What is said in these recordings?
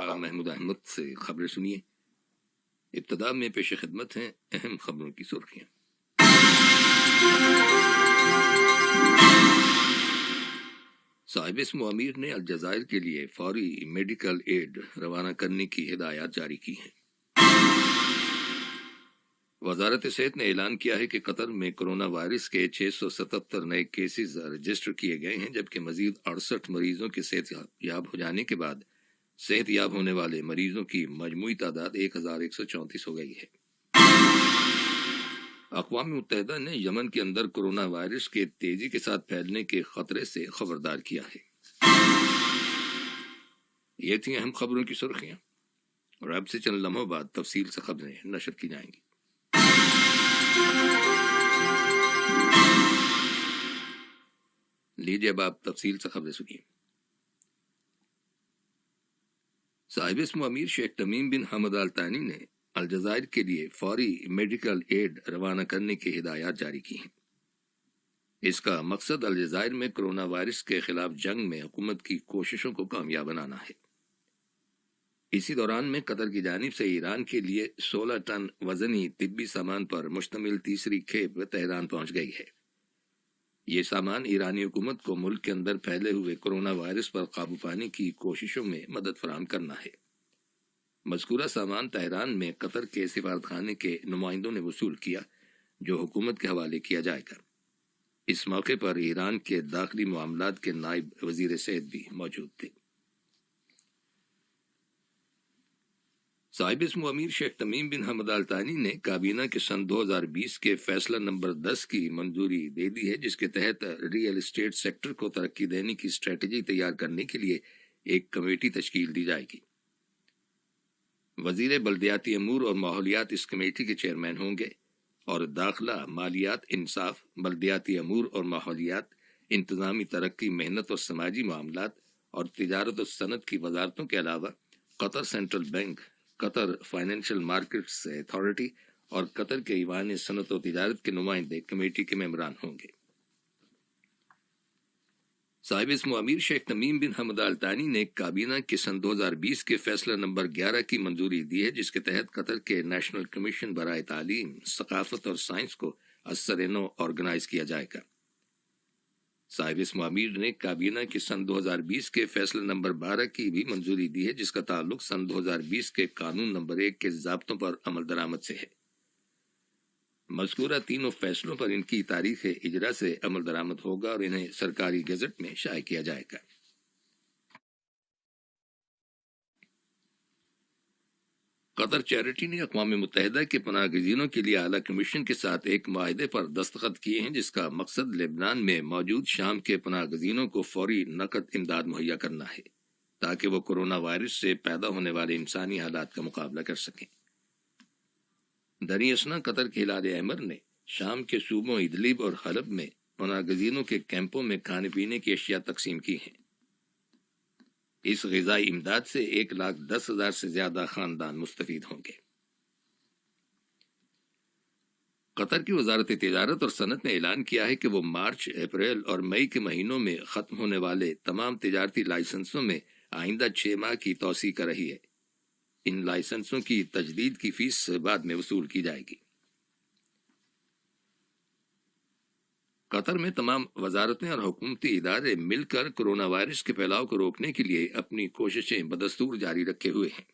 محمود احمد سے خبریں سنیے۔ ابتدا میں پیش خدمت ہیں اہم خبروں کی سرخیاں۔ صاحب اسم امیر نے الجزائر کے لیے فوری میڈیکل ایڈ روانہ کرنے کی ہدایات جاری کی ہیں۔ وزارت صحت نے اعلان کیا ہے کہ قطر میں کرونا وائرس کے 677 نئے کیسز رجسٹر کیے گئے ہیں، جبکہ مزید 68 مریضوں کے صحت یاب ہو جانے کے بعد صحت یاب ہونے والے مریضوں کی مجموعی تعداد 1134 ہو گئی ہے۔ اقوام متحدہ نے یمن کے اندر کرونا وائرس کے تیزی کے ساتھ پھیلنے کے خطرے سے خبردار کیا ہے۔ یہ تھیں اہم خبروں کی سرخیاں، اور اب سے چند لمحوں بعد تفصیل سے خبریں نشر کی جائیں گی۔ لیجیے اب آپ تفصیل سے خبریں سنیے۔ صاحب اسم امیر شیخ تمیم بن حمد آل ثانی نے الجزائر کے لیے فوری میڈیکل ایڈ روانہ کرنے کی ہدایات جاری کی ہیں۔ اس کا مقصد الجزائر میں کرونا وائرس کے خلاف جنگ میں حکومت کی کوششوں کو کامیاب بنانا ہے۔ اسی دوران میں قطر کی جانب سے ایران کے لیے 16 ٹن وزنی طبی سامان پر مشتمل تیسری کھیپ تہران پہنچ گئی ہے۔ یہ سامان ایرانی حکومت کو ملک کے اندر پھیلے ہوئے کرونا وائرس پر قابو پانے کی کوششوں میں مدد فراہم کرنا ہے۔ مذکورہ سامان تہران میں قطر کے سفارتخانے کے نمائندوں نے وصول کیا، جو حکومت کے حوالے کیا جائے گا۔ اس موقع پر ایران کے داخلی معاملات کے نائب وزیر صحت بھی موجود تھے۔ صاحب اسم امیر شیخ تمیم بن حمد آل ثانی نے کابینہ کے سن 2020 کے فیصلہ نمبر 10 کی منظوری دے دی ہے، جس کے تحت ریئل اسٹیٹ سیکٹر کو ترقی دینے کی اسٹریٹجی تیار کرنے کے لیے ایک کمیٹی تشکیل دی جائے گی۔ وزیر بلدیاتی امور اور ماحولیات اس کمیٹی کے چیئرمین ہوں گے، اور داخلہ، مالیات، انصاف، بلدیاتی امور اور ماحولیات، انتظامی ترقی، محنت اور سماجی معاملات اور تجارت و صنعت کی وزارتوں کے علاوہ قطر سینٹرل بینک، قطر فائنینشل مارکیٹس اتھارٹی اور قطر کے ایوان صنعت و تجارت کے نمائندے کمیٹی کے ممبران ہوں گے۔ صاحب اسم امیر شیخ تمیم بن حمد آل ثانی نے کابینہ کے سن 2020 کے فیصلہ نمبر 11 کی منظوری دی ہے، جس کے تحت قطر کے نیشنل کمیشن برائے تعلیم، ثقافت اور سائنس کو ازسر نو آرگنائز کیا جائے گا۔ صاحب اسم امیر نے کابینہ کے سن 2020 کے فیصلہ نمبر 12 کی بھی منظوری دی ہے، جس کا تعلق سن 2020 کے قانون نمبر 1 کے ضابطوں پر عمل درآمد سے ہے۔ مذکورہ تینوں فیصلوں پر ان کی تاریخ اجرا سے عمل درآمد ہوگا اور انہیں سرکاری گزٹ میں شائع کیا جائے گا۔ قطر چیریٹی نے اقوام متحدہ کے پناہ گزینوں کے لیے اعلیٰ کمیشن کے ساتھ ایک معاہدے پر دستخط کیے ہیں، جس کا مقصد لبنان میں موجود شام کے پناہ گزینوں کو فوری نقد امداد مہیا کرنا ہے، تاکہ وہ کرونا وائرس سے پیدا ہونے والے انسانی حالات کا مقابلہ کر سکیں۔ دریاسنا قطر کے ہلال احمر نے شام کے صوبوں ادلب اور حلب میں پناہ گزینوں کے کیمپوں میں کھانے پینے کی اشیاء تقسیم کی ہیں۔ اس غذائی امداد سے 1,10,000 سے زیادہ خاندان مستفید ہوں گے۔ قطر کی وزارت تجارت اور صنعت نے اعلان کیا ہے کہ وہ مارچ، اپریل اور مئی کے مہینوں میں ختم ہونے والے تمام تجارتی لائسنسوں میں آئندہ 6 ماہ کی توسیع کر رہی ہے۔ ان لائسنسوں کی تجدید کی فیس بعد میں وصول کی جائے گی۔ قطر میں تمام وزارتیں اور حکومتی ادارے مل کر کرونا وائرس کے پھیلاؤ کو روکنے کے لیے اپنی کوششیں بدستور جاری رکھے ہوئے ہیں۔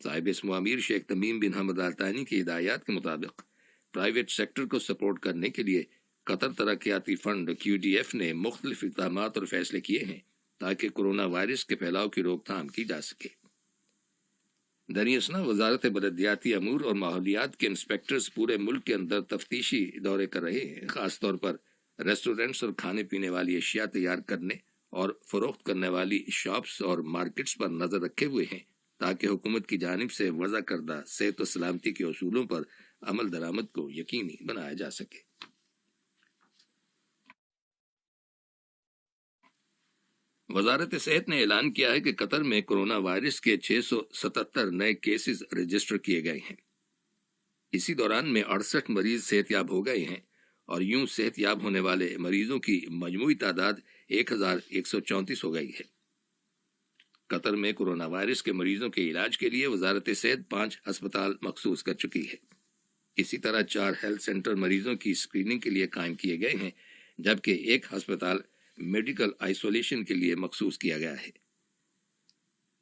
صاحب اسم امیر شیخ تمیم بن حمد آل ثانی کی ہدایات کے مطابق پرائیویٹ سیکٹر کو سپورٹ کرنے کے لیے قطر ترقیاتی فنڈ QDF نے مختلف اقدامات اور فیصلے کیے ہیں تاکہ کرونا وائرس کے پھیلاؤ کی روک تھام کی جا سکے۔ دریاسنا وزارت بلدیاتی امور اور ماحولیات کے انسپیکٹرز پورے ملک کے اندر تفتیشی دورے کر رہے ہیں، خاص طور پر ریسٹورینٹس اور کھانے پینے والی اشیاء تیار کرنے اور فروخت کرنے والی شاپس اور مارکیٹس پر نظر رکھے ہوئے ہیں، تاکہ حکومت کی جانب سے وضع کردہ صحت و سلامتی کے اصولوں پر عمل درآمد کو یقینی بنایا جا سکے۔ وزارت صحت نے اعلان کیا ہے کہ قطر میں کرونا وائرس کے 677 نئے کیسز رجسٹر کیے گئے ہیں۔ اسی دوران میں 68 مریض صحت یاب ہو گئے ہیں، اور یوں صحت یاب ہونے والے مریضوں کی مجموعی تعداد 1134 ہو گئی ہے۔ قطر میں کورونا وائرس کے مریضوں کے علاج کے لیے وزارت صحت 5 ہسپتال مخصوص کر چکی ہے۔ اسی طرح 4 ہیلتھ سینٹر مریضوں کی اسکریننگ کے لیے قائم کیے گئے ہیں، جبکہ 1 ہسپتال میڈیکل آئسولیشن کے لیے مخصوص کیا گیا ہے۔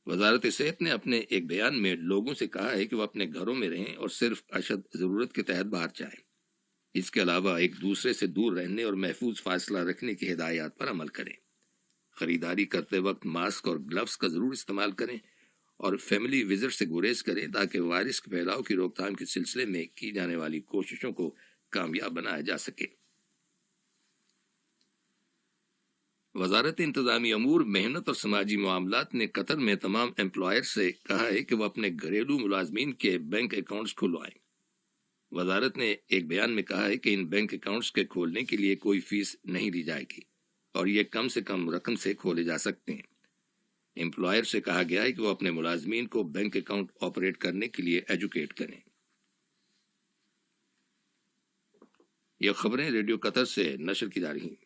وزارت صحت نے اپنے ایک بیان میں لوگوں سے کہا ہے کہ وہ اپنے گھروں میں رہیں اور صرف اشد ضرورت کے تحت باہر جائیں۔ اس کے علاوہ ایک دوسرے سے دور رہنے اور محفوظ فاصلہ رکھنے کی ہدایات پر عمل کریں۔ خریداری کرتے وقت ماسک اور گلوز کا ضرور استعمال کریں اور فیملی وزٹ سے گریز کریں تاکہ وائرس کے پھیلاؤ کی روک تھام کے سلسلے میں کی جانے والی کوششوں کو کامیاب بنایا جا سکے۔ وزارت انتظامی امور، محنت اور سماجی معاملات نے قطر میں تمام امپلائر سے کہا ہے کہ وہ اپنے گھریلو ملازمین کے بینک اکاؤنٹس کھلوائیں۔ وزارت نے ایک بیان میں کہا ہے کہ ان بینک اکاؤنٹس کے کھولنے کے لیے کوئی فیس نہیں لی جائے گی اور یہ کم سے کم رقم سے کھولے جا سکتے ہیں۔ امپلائر سے کہا گیا ہے کہ وہ اپنے ملازمین کو بینک اکاؤنٹ آپریٹ کرنے کے لیے ایجوکیٹ کریں۔ یہ خبریں ریڈیو قطر سے نشر کی جا رہی ہیں۔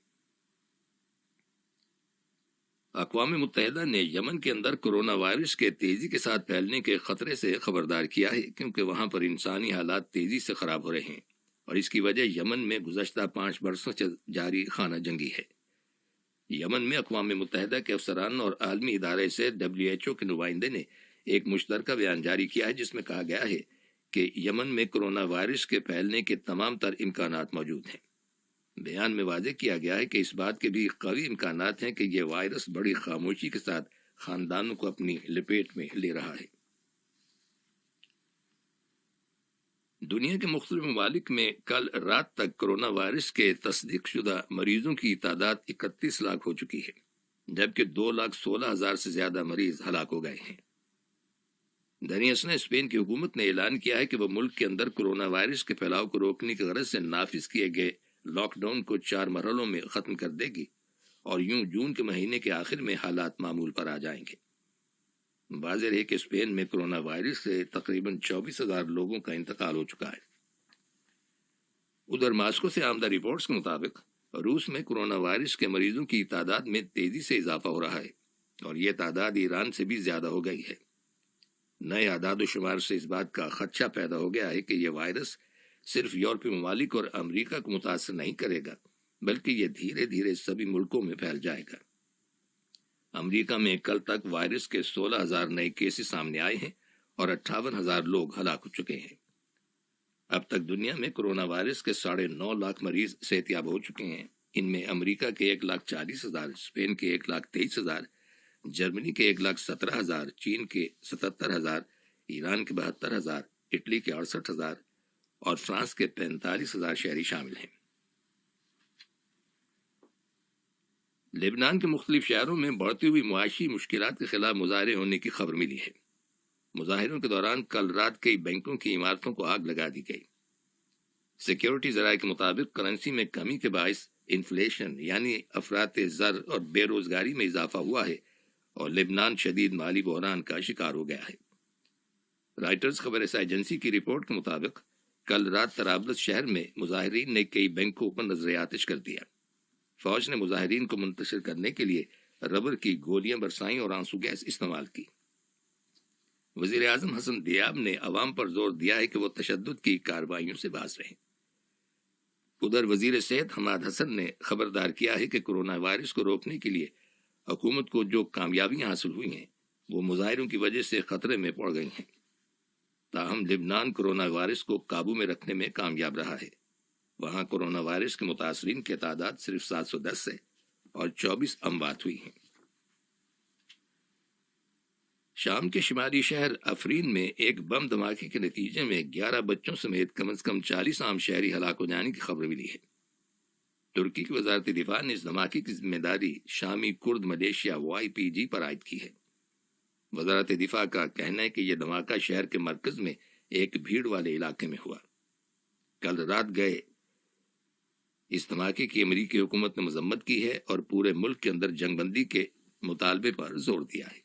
اقوام متحدہ نے یمن کے اندر کورونا وائرس کے تیزی کے ساتھ پھیلنے کے خطرے سے خبردار کیا ہے، کیونکہ وہاں پر انسانی حالات تیزی سے خراب ہو رہے ہیں اور اس کی وجہ یمن میں گزشتہ 5 برسوں سے جاری خانہ جنگی ہے۔ یمن میں اقوام متحدہ کے افسران اور عالمی ادارے سے WHO کے نمائندے نے ایک مشترکہ بیان جاری کیا ہے جس میں کہا گیا ہے کہ یمن میں کورونا وائرس کے پھیلنے کے تمام تر امکانات موجود ہیں۔ بیان میں واضح کیا گیا ہے کہ اس بات کے بھی قوی امکانات ہیں کہ یہ وائرس بڑی خاموشی کے ساتھ خاندانوں کو اپنی لپیٹ میں لے رہا ہے۔ دنیا کے مختلف ممالک میں کل رات تک کورونا وائرس کے تصدیق شدہ مریضوں کی تعداد 31 لاکھ ہو چکی ہے، جبکہ 2,16,000 سے زیادہ مریض ہلاک ہو گئے ہیں۔ دنیس نے اسپین کی حکومت نے اعلان کیا ہے کہ وہ ملک کے اندر کورونا وائرس کے پھیلاؤ کو روکنے کی غرض سے نافذ کیے گئے لاک ڈاؤن کو 4 مرحلوں میں ختم کر دے گی اور یوں جون کے مہینے کے آخر میں حالات معمول پر آ جائیں گے۔ واضح ہے کہ اسپین میں کورونا وائرس سے تقریباً 24,000 لوگوں کا انتقال ہو چکا ہے۔ ادھر ماسکو سے آمدہ رپورٹس کے مطابق روس میں کورونا وائرس کے مریضوں کی تعداد میں تیزی سے اضافہ ہو رہا ہے اور یہ تعداد ایران سے بھی زیادہ ہو گئی ہے۔ نئے اعداد و شمار سے اس بات کا خدشہ پیدا ہو گیا ہے کہ یہ وائرس صرف یورپی ممالک اور امریکہ کو متاثر نہیں کرے گا، بلکہ یہ دھیرے دھیرے سبھی ملکوں میں پھیل جائے گا۔ امریکہ میں کل تک وائرس کے 16,000 نئے کیسز سامنے آئے ہیں اور 58,000 لوگ ہلاک ہو چکے ہیں۔ اب تک دنیا میں کورونا وائرس کے 9.5 لاکھ مریض صحت یاب ہو چکے ہیں۔ ان میں امریکہ کے 1,40,000، اسپین کے 1,23,000، جرمنی کے 1,17,000، چین کے 77,000، ایران کے 72,000، اٹلی کے 68,000 اور فرانس کے 45,000 شہری شامل ہیں۔ لبنان کے مختلف شہروں میں بڑھتی ہوئی معاشی مشکلات کے خلاف مظاہرے ہونے کی خبر ملی ہے۔ مظاہروں کے دوران کل رات کئی بینکوں کی عمارتوں کو آگ لگا دی گئی۔ سیکیورٹی ذرائع کے مطابق کرنسی میں کمی کے باعث انفلیشن یعنی افراط زر اور بے روزگاری میں اضافہ ہوا ہے اور لبنان شدید مالی بحران کا شکار ہو گیا ہے۔ رائٹرز خبر رساں ایجنسی کی رپورٹ کے مطابق کل رات طرابلس شہر میں مظاہرین نے کئی بینکوں پر نظر آتش کر دیا۔ فوج نے مظاہرین کو منتشر کرنے کے لیے ربر کی گولیاں برسائیں اور آنسو گیس استعمال کی۔ وزیر اعظم حسن دیاب نے عوام پر زور دیا ہے کہ وہ تشدد کی کارروائیوں سے باز رہیں۔ ادھر وزیر صحت حماد حسن نے خبردار کیا ہے کہ کورونا وائرس کو روکنے کے لیے حکومت کو جو کامیابیاں حاصل ہوئی ہیں وہ مظاہروں کی وجہ سے خطرے میں پڑ گئی ہیں۔ تاہم لبنان کورونا وائرس کو قابو میں رکھنے میں کامیاب رہا ہے۔ وہاں کورونا وائرس کے متاثرین کی تعداد صرف 710 ہے اور 24 اموات ہوئی ہیں۔ شام کے شمالی شہر افرین میں ایک بم دھماکے کے نتیجے میں 11 بچوں سمیت کم از کم 40 عام شہری ہلاک ہو جانے کی خبر ملی ہے۔ ترکی کی وزارت دفاع نے اس دھماکے کی ذمہ داری شامی کرد ملیشیا YPG پر عائد کی ہے۔ وزارت دفاع کا کہنا ہے کہ یہ دھماکہ شہر کے مرکز میں ایک بھیڑ والے علاقے میں ہوا۔ کل رات گئے اس دھماکے کی امریکی حکومت نے مذمت کی ہے اور پورے ملک کے اندر جنگ بندی کے مطالبے پر زور دیا ہے۔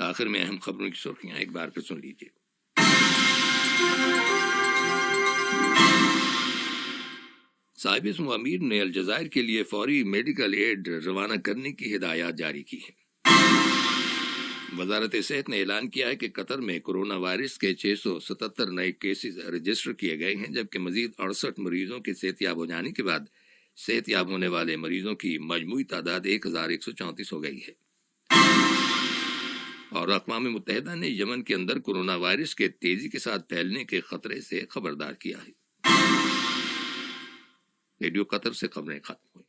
آخر میں اہم خبروں کی سرخیاں ایک بار پھر سن لیجیے۔ صاحب اسم امیر نے الجزائر کے لیے فوری میڈیکل ایڈ روانہ کرنے کی ہدایات جاری کی ہیں۔ وزارت صحت نے اعلان کیا ہے کہ قطر میں کورونا وائرس کے 677 نئے کیسز رجسٹر کیے گئے ہیں، جبکہ مزید 68 مریضوں کے صحت یاب ہو جانے کے بعد صحت یاب ہونے والے مریضوں کی مجموعی تعداد 1134 ہو گئی ہے۔ اور اقوام متحدہ نے یمن کے اندر کورونا وائرس کے تیزی کے ساتھ پھیلنے کے خطرے سے خبردار کیا ہے۔ ریڈیو قطر سے خبریں ختم ہوئی۔